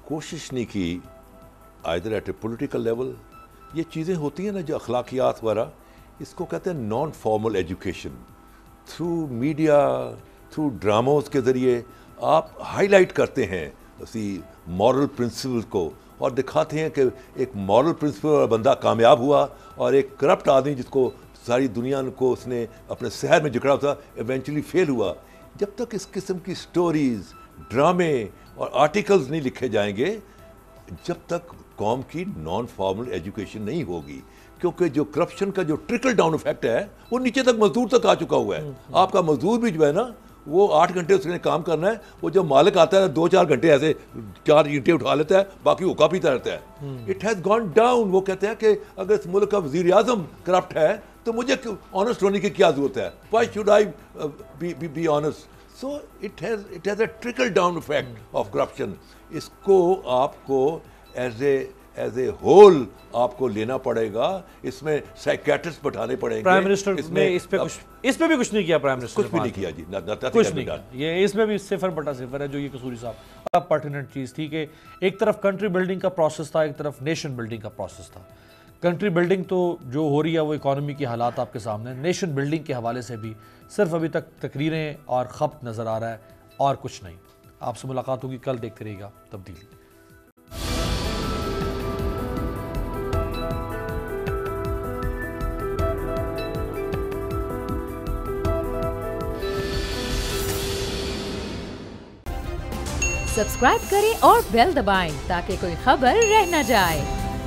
کوشش نہیں کی either at a political level. یہ چیزیں ہوتی ہیں نا جو اخلاقیات وغیرہ, اس کو کہتے ہیں non formal education. Through media, through dramas کے ذریعے آپ ہائی لائٹ کرتے ہیں اسی مورل پرنسپل کو, اور دکھاتے ہیں کہ ایک مورل پرنسپل والا بندہ کامیاب ہوا, اور ایک کرپٹ آدمی جس کو ساری دنیا کو اس نے اپنے سحر میں جکڑا تھا, ایونچولی فیل ہوا. جب تک اس قسم کی سٹوریز, ڈرامے اور آرٹیکلز نہیں لکھے جائیں گے, جب تک قوم کی نان فارمل ایجوکیشن نہیں ہوگی، کیونکہ جو کرپشن کا جو ٹرکل ڈاؤن افیکٹ ہے وہ نیچے تک مزدور تک آ چکا ہوا ہے. آپ کا مزدور بھی جو ہے نا وہ 8 گھنٹے اس نے کام کرنا ہے، وہ جب مالک آتا ہے 2-4 گھنٹے ایسے 4 اینٹیں اٹھا لیتا ہے، باقی وہ پیتا رہتا ہے. It has gone down. وہ کہتے ہیں کہ اگر اس ملک کا وزیر اعظم کرپٹ ہے تو مجھے آنیسٹ ہونے کی کیا ضرورت ہے؟ Why should I be honest? So it has a trickle down effect of corruption. اس کو آپ کو ایز اے ہول آپ کو لینا پڑے گا. اس میں سائیکیٹرسٹ بٹھانے پڑیں گے. پرائم منسٹر نے اس پہ بھی کچھ نہیں کیا. پرائم منسٹر کچھ بھی نہیں کیا جی، کچھ نہیں کیا. یہ اس میں بھی 0/0 ہے جو یہ قصوری صاحب. اب پرٹیننٹ چیز تھی کہ ایک طرف کنٹری بلڈنگ کا پروسیس تھا، ایک طرف نیشن بلڈنگ کا پروسیس تھا. کنٹری بلڈنگ تو جو ہو رہی ہے وہ اکانومی کی حالات آپ کے سامنے. نیشن بلڈنگ کے حوالے سے بھی صرف ابھی تک تقریریں اور خط نظر آ رہا ہے اور کچھ نہیں. آپ سے ملاقات ہوگی کل. دیکھتے رہیے گا تبدیلی. سبسکرائب کریں اور بیل دبائیں تاکہ کوئی خبر رہ نہ جائے.